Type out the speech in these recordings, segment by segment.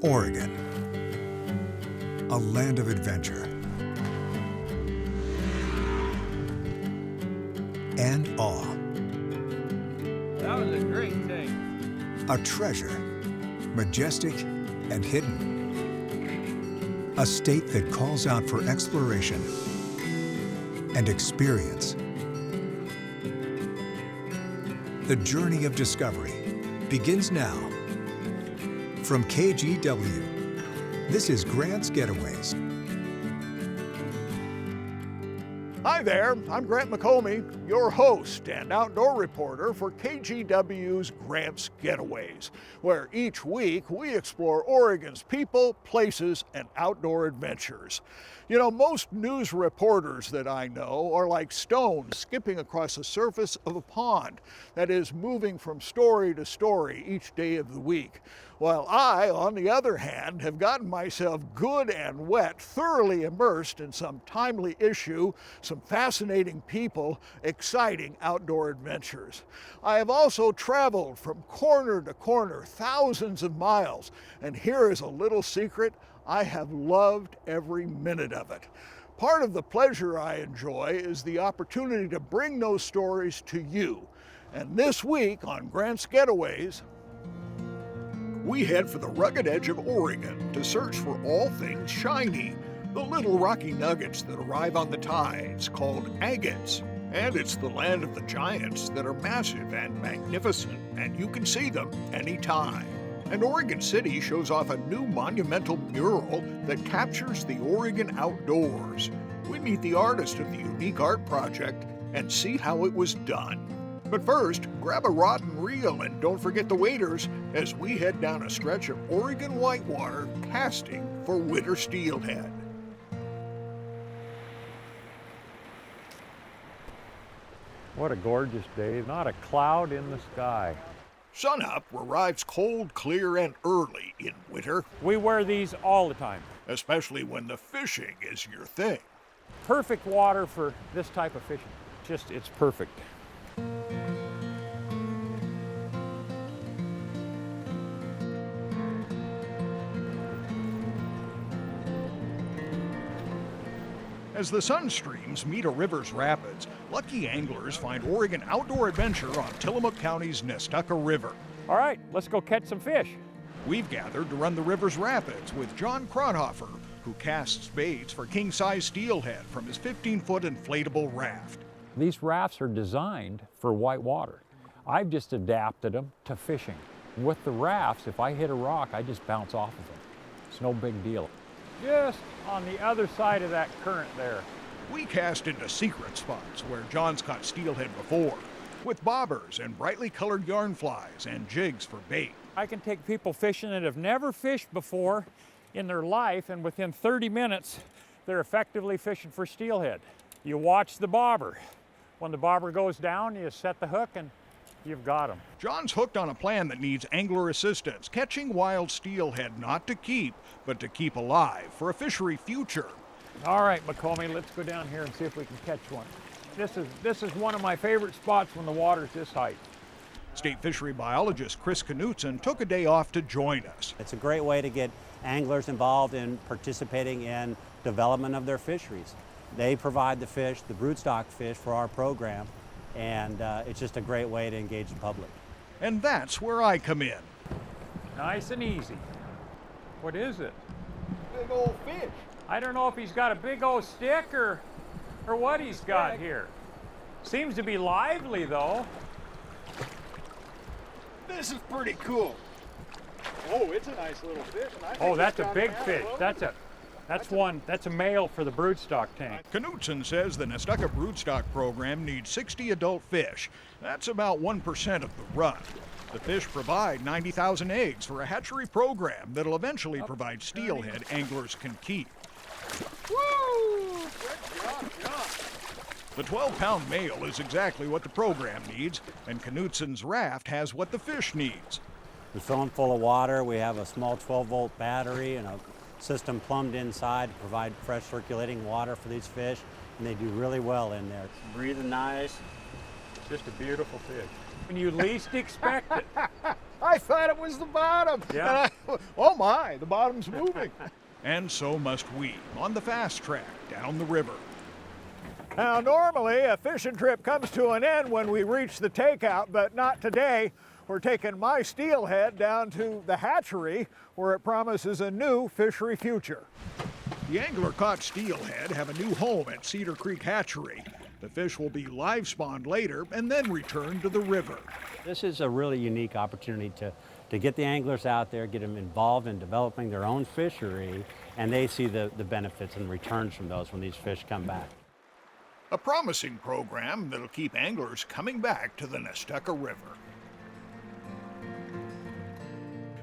Oregon, a land of adventure and awe. That was a great thing. A treasure, majestic and hidden. A state that calls out for exploration and experience. The journey of discovery begins now. From KGW, this is Grant's Getaways. Hi there, I'm Grant McComey, your host and outdoor reporter for KGW's Grant's Getaways, where each week we explore Oregon's people, places, and outdoor adventures. You know, most news reporters that I know are like stones skipping across the surface of a pond, that is, moving from story to story each day of the week. While I, on the other hand, have gotten myself good and wet, thoroughly immersed in some timely issue, some fascinating people, exciting outdoor adventures. I have also traveled from corner to corner, thousands of miles, and here is a little secret: I have loved every minute of it. Part of the pleasure I enjoy is the opportunity to bring those stories to you. And this week on Grant's Getaways, we head for the rugged edge of Oregon to search for all things shiny, the little rocky nuggets that arrive on the tides called agates. And it's the land of the giants that are massive and magnificent, and you can see them anytime. And Oregon City shows off a new monumental mural that captures the Oregon outdoors. We meet the artist of the unique art project and see how it was done. But first, grab a rod and reel and don't forget the waders as we head down a stretch of Oregon whitewater casting for winter steelhead. What a gorgeous day. Not a cloud in the sky. Sunup arrives cold, clear, and early in winter. We wear these all the time. Especially when the fishing is your thing. Perfect water for this type of fishing. It's perfect. As the sun streams meet a river's rapids, lucky anglers find Oregon outdoor adventure on Tillamook County's Nestucca River. All right, let's go catch some fish. We've gathered to run the river's rapids with John Kronhofer, who casts baits for king-size steelhead from his 15-foot inflatable raft. These rafts are designed for white water. I've just adapted them to fishing. With the rafts, if I hit a rock, I just bounce off of them. It's no big deal. Just on the other side of that current there. We cast into secret spots where John's caught steelhead before, with bobbers and brightly colored yarn flies and jigs for bait. I can take people fishing that have never fished before in their life, and within 30 minutes, they're effectively fishing for steelhead. You watch the bobber. When the bobber goes down, you set the hook and you've got them. John's hooked on a plan that needs angler assistance, catching wild steelhead not to keep, but to keep alive for a fishery future. All right, McComey, let's go down here and see if we can catch one. This is one of my favorite spots when the water's this height. State fishery biologist Chris Knutson took a day off to join us. It's a great way to get anglers involved in participating in development of their fisheries. They provide the fish, the broodstock fish, for our program, and it's just a great way to engage the public. And that's where I come in. Nice and easy. What is it? Big old fish. I don't know if he's got a big old stick or what he's got here. Seems to be lively though. This is pretty cool. Oh, it's a nice little fish. Oh, that's a big fish. That's a male for the broodstock tank. Knutson says the Nestucca broodstock program needs 60 adult fish. That's about 1% of the run. The fish provide 90,000 eggs for a hatchery program that'll eventually provide steelhead anglers can keep. Woo! Good job, John. The 12-pound male is exactly what the program needs, and Knutson's raft has what the fish needs. We fill them full of water. We have a small 12-volt battery and a system plumbed inside to provide fresh circulating water for these fish, and they do really well in there. Breathing nice. Just a beautiful fish. When you least expect it. I thought it was the bottom. Yeah. Oh my, the bottom's moving. And so must we on the fast track down the river. Now, normally a fishing trip comes to an end when we reach the takeout, but not today. We're taking my Steelhead down to the hatchery where it promises a new fishery future. The angler-caught Steelhead have a new home at Cedar Creek Hatchery. The fish will be live spawned later and then returned to the river. This is a really unique opportunity to get the anglers out there, get them involved in developing their own fishery, and they see the benefits and returns from those when these fish come back. A promising program that'll keep anglers coming back to the Nestucca River.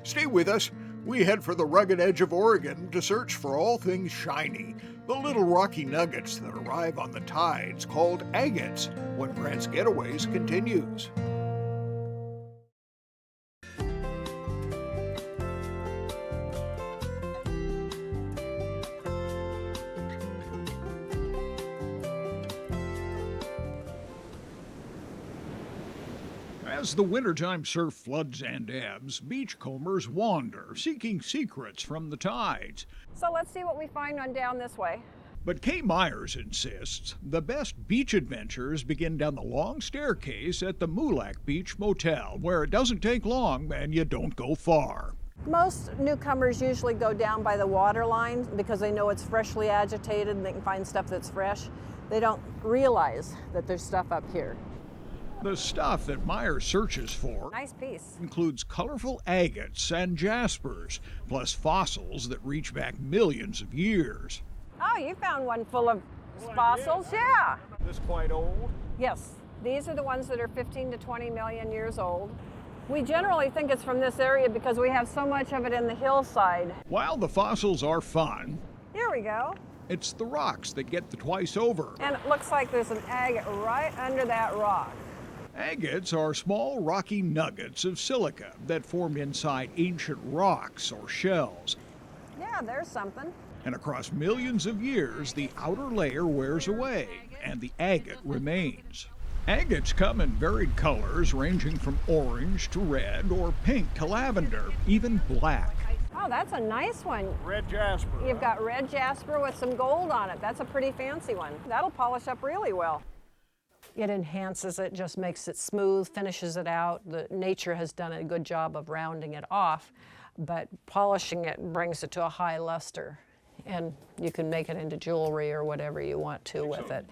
Stay with us. We head for the rugged edge of Oregon to search for all things shiny, the little rocky nuggets that arrive on the tides called agates when Grants Getaways continues. As the wintertime surf floods and ebbs, beachcombers wander, seeking secrets from the tides. So let's see what we find on down this way. But Kay Myers insists the best beach adventures begin down the long staircase at the Moolac Beach Motel, where it doesn't take long and you don't go far. Most newcomers usually go down by the water line because they know it's freshly agitated and they can find stuff that's fresh. They don't realize that there's stuff up here. The stuff that Myers searches for Nice piece. includes colorful agates and jaspers, plus fossils that reach back millions of years. Oh, you found one full of fossils? Yeah. This quite old. Yes, these are the ones that are 15 to 20 million years old. We generally think it's from this area because we have so much of it in the hillside. While the fossils are fun, Here we go. it's the rocks that get the twice over. And it looks like there's an agate right under that rock. Agates are small rocky nuggets of silica that form inside ancient rocks or shells. Yeah, there's something. And across millions of years, the outer layer wears away and the agate remains. Agates come in varied colors ranging from orange to red or pink to lavender, even black. Oh, that's a nice one. Red jasper. You've got red jasper with some gold on it. That's a pretty fancy one. That'll polish up really well. It enhances it, just makes it smooth, finishes it out. The nature has done a good job of rounding it off, but polishing it brings it to a high luster. And you can make it into jewelry or whatever you want to with it.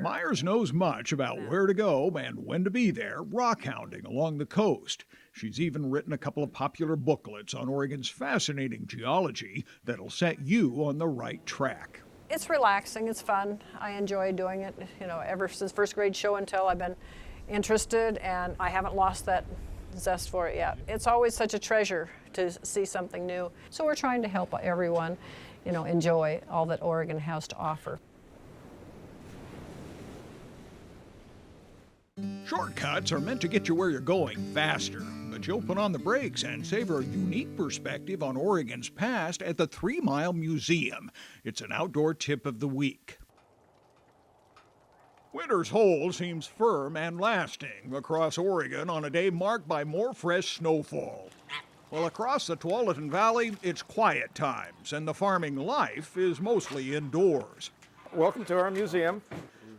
Myers knows much about where to go and when to be there rockhounding along the coast. She's even written a couple of popular booklets on Oregon's fascinating geology that'll set you on the right track. It's relaxing, it's fun. I enjoy doing it. You know, ever since first grade show and tell, I've been interested and I haven't lost that zest for it yet. It's always such a treasure to see something new. So we're trying to help everyone, you know, enjoy all that Oregon has to offer. Shortcuts are meant to get you where you're going faster, but you'll put on the brakes and savor a unique perspective on Oregon's past at the 3 Mile Museum. It's an outdoor tip of the week. Winter's hold seems firm and lasting across Oregon on a day marked by more fresh snowfall. Well, across the Tualatin Valley, it's quiet times, and the farming life is mostly indoors. Welcome to our museum.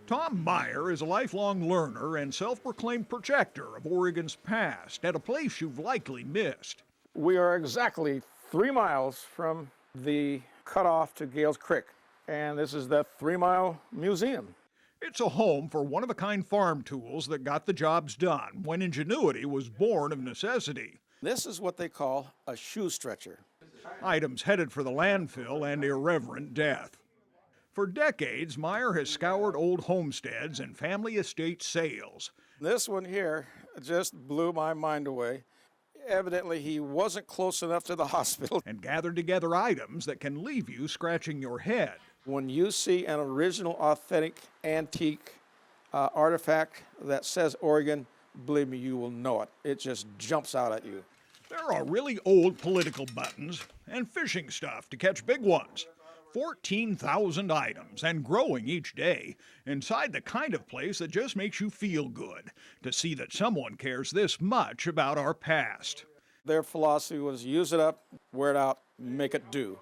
Tom Meyer is a lifelong learner and self-proclaimed protector of Oregon's past at a place you've likely missed. We are exactly 3 miles from the cutoff to Gales Creek, and this is the 3 Mile Museum. It's a home for one-of-a-kind farm tools that got the jobs done when ingenuity was born of necessity. This is what they call a shoe stretcher. Items headed for the landfill and irreverent death. For decades, Meyer has scoured old homesteads and family estate sales. This one here just blew my mind away. Evidently, he wasn't close enough to the hospital. And gathered together items that can leave you scratching your head. When you see an original, authentic, antique artifact that says Oregon, believe me, you will know it. It just jumps out at you. There are really old political buttons and fishing stuff to catch big ones. 14,000 items and growing each day inside the kind of place that just makes you feel good to see that someone cares this much about our past. Their philosophy was use it up, wear it out, make it do.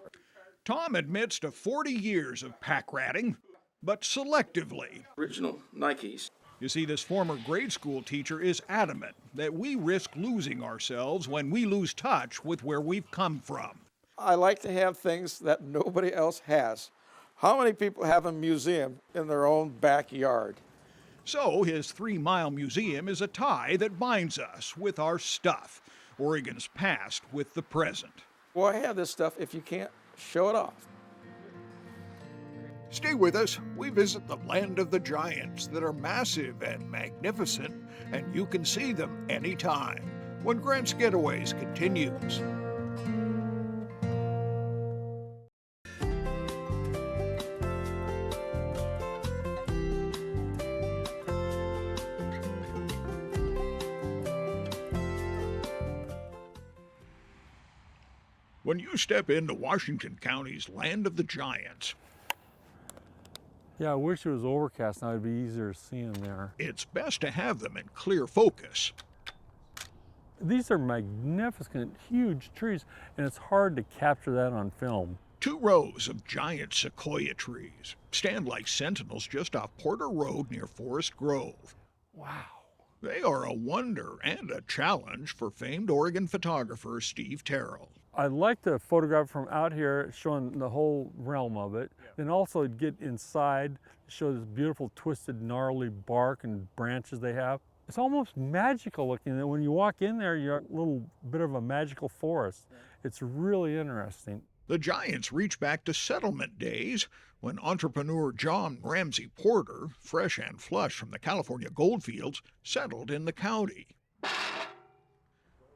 Tom admits to 40 years of pack ratting, but selectively. Original Nikes. You see, this former grade school teacher is adamant that we risk losing ourselves when we lose touch with where we've come from. I like to have things that nobody else has. How many people have a museum in their own backyard? So his 3-mile museum is a tie that binds us with our stuff, Oregon's past with the present. Why have this stuff if you can't show it off? Stay with us. We visit the land of the giants that are massive and magnificent, and you can see them anytime when Grants Getaways continues. When you step into Washington County's land of the giants, yeah, I wish it was overcast. Now it'd be easier to see them there. it's best to have them in clear focus. These are magnificent, huge trees, and it's hard to capture that on film. 2 rows of giant sequoia trees stand like sentinels just off Porter Road near Forest Grove. Wow. They are a wonder and a challenge for famed Oregon photographer Steve Terrell. I like to photograph from out here, showing the whole realm of it. Then also get inside, show this beautiful twisted, gnarly bark and branches they have. It's almost magical looking. And when you walk in there, you're a little bit of a magical forest. It's really interesting. The giants reach back to settlement days when entrepreneur John Ramsey Porter, fresh and flush from the California goldfields, settled in the county.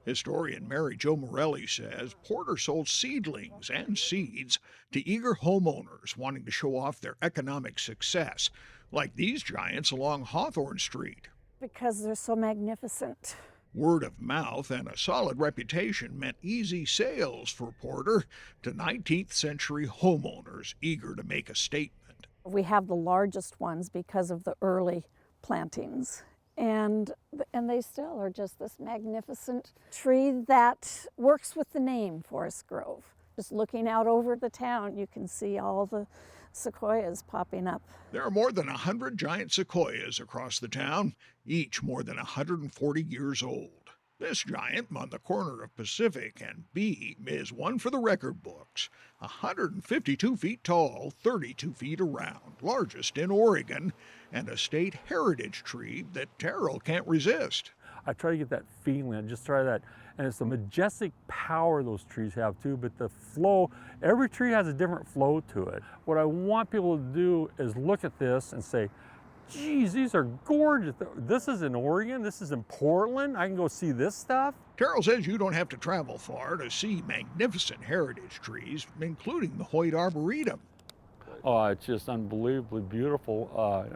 Historian Mary Jo Morelli says Porter sold seedlings and seeds to eager homeowners wanting to show off their economic success, like these giants along Hawthorne Street. Because they're so magnificent. Word of mouth and a solid reputation meant easy sales for Porter to 19th century homeowners eager to make a statement. We have the largest ones because of the early plantings. And they still are just this magnificent tree that works with the name Forest Grove. Just looking out over the town, you can see all the sequoias popping up. There are more than 100 giant sequoias across the town, each more than 140 years old. This giant on the corner of Pacific and B is one for the record books. 152 feet tall, 32 feet around, largest in Oregon, and a state heritage tree that Terrell can't resist. I try to get that feeling, I just try that. And it's the majestic power those trees have too, but the flow, every tree has a different flow to it. What I want people to do is look at this and say, geez, these are gorgeous. This is in Oregon, this is in Portland, I can go see this stuff. Terrell says you don't have to travel far to see magnificent heritage trees, including the Hoyt Arboretum. Oh, it's just unbelievably beautiful.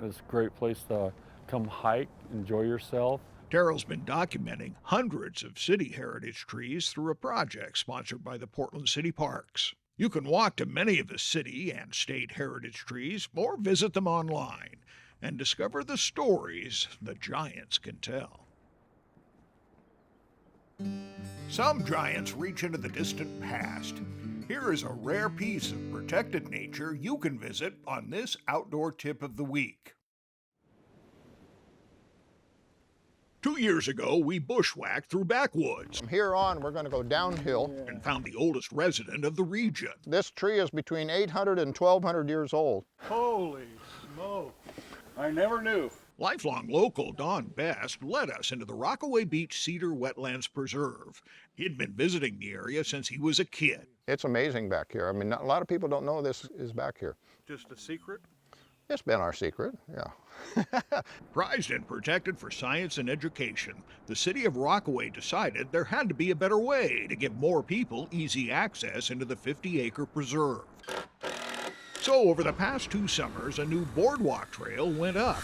It's a great place to come hike, enjoy yourself. Terrell's been documenting hundreds of city heritage trees through a project sponsored by the Portland City Parks. You can walk to many of the city and state heritage trees or visit them online and discover the stories the giants can tell. Some giants reach into the distant past. Here is a rare piece of protected nature you can visit on this outdoor tip of the week. 2 years ago, we bushwhacked through backwoods. From here on, we're going to go downhill. And found the oldest resident of the region. This tree is between 800 and 1,200 years old. Holy smoke. I never knew. Lifelong local Don Best led us into the Rockaway Beach Cedar Wetlands Preserve. He'd been visiting the area since he was a kid. It's amazing back here. I mean, a lot of people don't know this is back here. Just a secret? It's been our secret, yeah. Prized and protected for science and education, the city of Rockaway decided there had to be a better way to give more people easy access into the 50-acre preserve. So over the past 2 summers, a new boardwalk trail went up.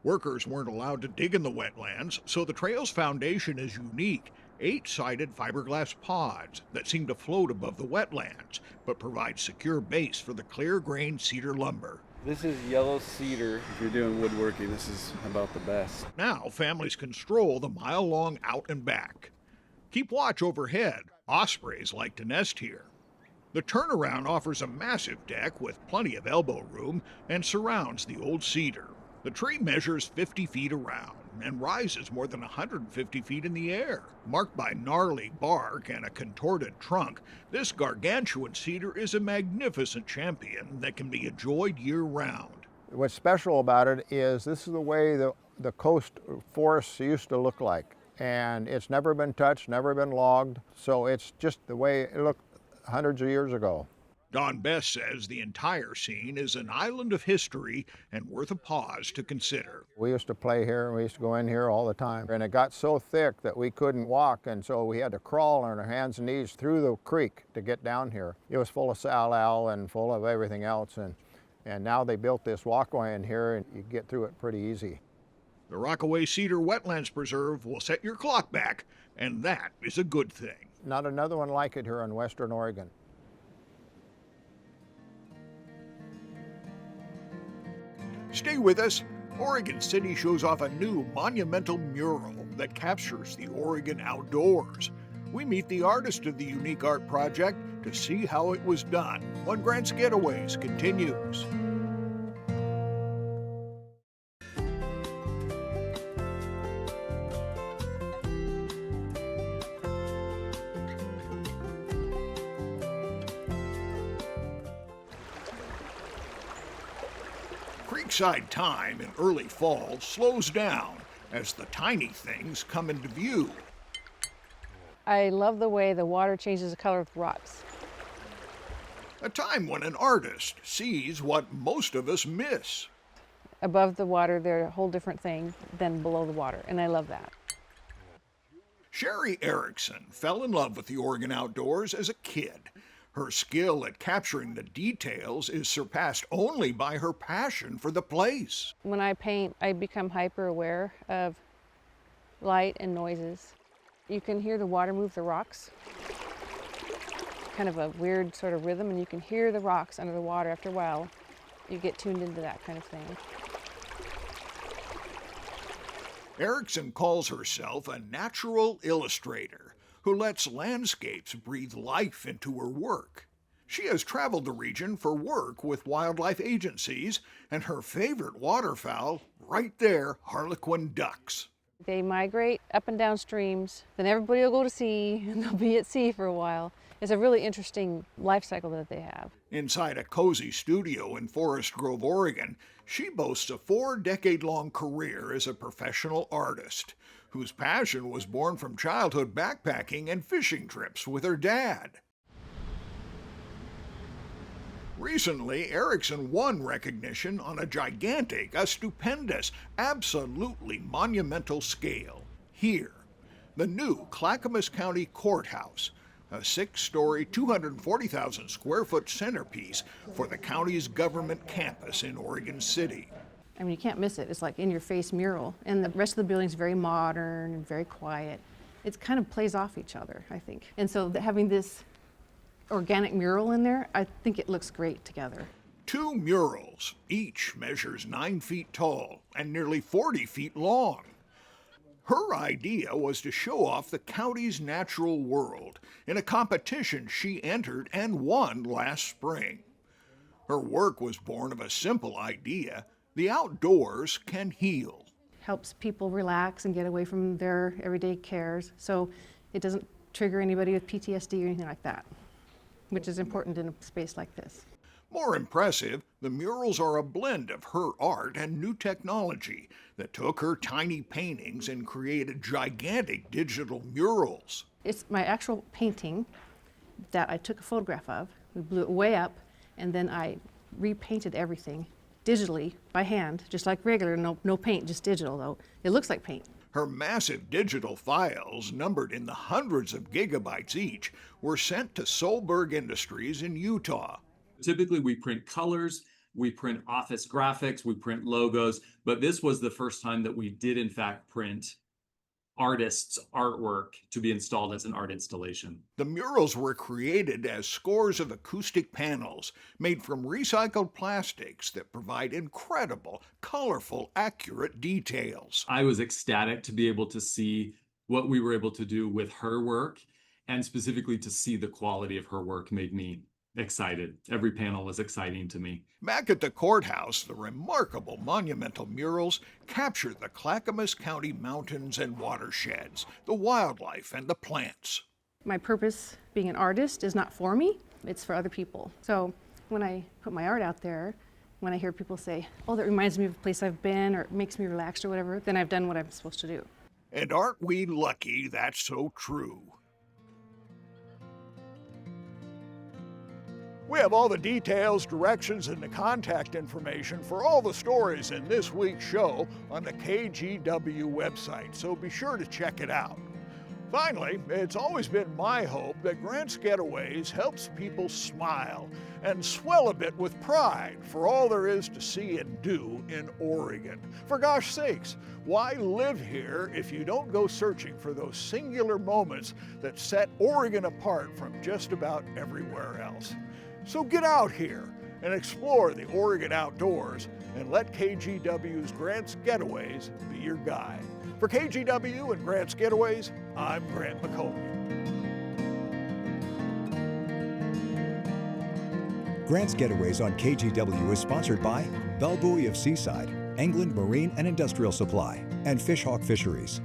Workers weren't allowed to dig in the wetlands, so the trail's foundation is unique 8-sided fiberglass pods that seem to float above the wetlands, but provide secure base for the clear-grained cedar lumber. This is yellow cedar. If you're doing woodworking, this is about the best. Now families can stroll the mile-long out and back. Keep watch overhead. Ospreys like to nest here. The turnaround offers a massive deck with plenty of elbow room and surrounds the old cedar. The tree measures 50 feet around and rises more than 150 feet in the air. Marked by gnarly bark and a contorted trunk, this gargantuan cedar is a magnificent champion that can be enjoyed year-round. What's special about it is this is the way the coast forests used to look like. And it's never been touched, never been logged, so it's just the way it looked hundreds of years ago. Don Best says the entire scene is an island of history and worth a pause to consider. We used to play here and we used to go in here all the time. And it got so thick that we couldn't walk, and so we had to crawl on our hands and knees through the creek to get down here. It was full of salal and full of everything else, and now they built this walkway in here and you get through it pretty easy. The Rockaway Cedar Wetlands Preserve will set your clock back, and that is a good thing. Not another one like it here in Western Oregon. Stay with us. Oregon City shows off a new monumental mural that captures the Oregon outdoors. We meet the artist of the unique art project to see how it was done when Grants Getaways continues. Creekside time in early fall slows down as the tiny things come into view. I love the way the water changes the color of the rocks. A time when an artist sees what most of us miss. Above the water, they're a whole different thing than below the water, and I love that. Sherry Erickson fell in love with the Oregon outdoors as a kid. Her skill at capturing the details is surpassed only by her passion for the place. When I paint, I become hyper aware of light and noises. You can hear the water move the rocks, kind of a weird sort of rhythm, and you can hear the rocks under the water. After a while, you get tuned into that kind of thing. Erickson calls herself a natural illustrator who lets landscapes breathe life into her work. She has traveled the region for work with wildlife agencies, and her favorite waterfowl, right there, harlequin ducks. They migrate up and down streams, then everybody will go to sea, and they'll be at sea for a while. It's a really interesting life cycle that they have. Inside a cozy studio in Forest Grove, Oregon, she boasts a 4-decade-long career as a professional artist, whose passion was born from childhood backpacking and fishing trips with her dad. Recently, Erickson won recognition on a gigantic, a stupendous, absolutely monumental scale. Here, the new Clackamas County Courthouse, a 6-story, 240,000 square foot centerpiece for the county's government campus in Oregon City. I mean, you can't miss it. It's like in-your-face mural. And the rest of the building's very modern and very quiet. It kind of plays off each other, I think. And so having this organic mural in there, I think it looks great together. 2 murals, each measures 9 feet tall and nearly 40 feet long. Her idea was to show off the county's natural world in a competition she entered and won last spring. Her work was born of a simple idea: the outdoors can heal. Helps people relax and get away from their everyday cares, so it doesn't trigger anybody with PTSD or anything like that, which is important in a space like this. More impressive, the murals are a blend of her art and new technology that took her tiny paintings and created gigantic digital murals. It's my actual painting that I took a photograph of. We blew it way up, and then I repainted everything digitally by hand, just like regular, no paint, just digital though. It looks like paint. Her massive digital files, numbered in the hundreds of gigabytes each, were sent to Solberg Industries in Utah. Typically we print colors, we print office graphics, we print logos, but this was the first time that we did in fact print artist's artwork to be installed as an art installation. The murals were created as scores of acoustic panels made from recycled plastics that provide incredible, colorful, accurate details. I was ecstatic to be able to see what we were able to do with her work, and specifically to see the quality of her work made me excited. Every panel was exciting to me. Back at the courthouse, the remarkable monumental murals capture the Clackamas County mountains and watersheds, the wildlife and the plants. My purpose being an artist is not for me, it's for other people. So when I put my art out there, when I hear people say, oh, that reminds me of a place I've been, or it makes me relaxed or whatever, then I've done what I'm supposed to do. And aren't we lucky that's so true? We have all the details, directions, and the contact information for all the stories in this week's show on the KGW website, so be sure to check it out. Finally, it's always been my hope that Grants Getaways helps people smile and swell a bit with pride for all there is to see and do in Oregon. For gosh sakes, why live here if you don't go searching for those singular moments that set Oregon apart from just about everywhere else? So get out here and explore the Oregon outdoors and let KGW's Grants Getaways be your guide. For KGW and Grants Getaways, I'm Grant McComey. Grants Getaways on KGW is sponsored by Bell Buoy of Seaside, England Marine and Industrial Supply, and Fishhawk Fisheries.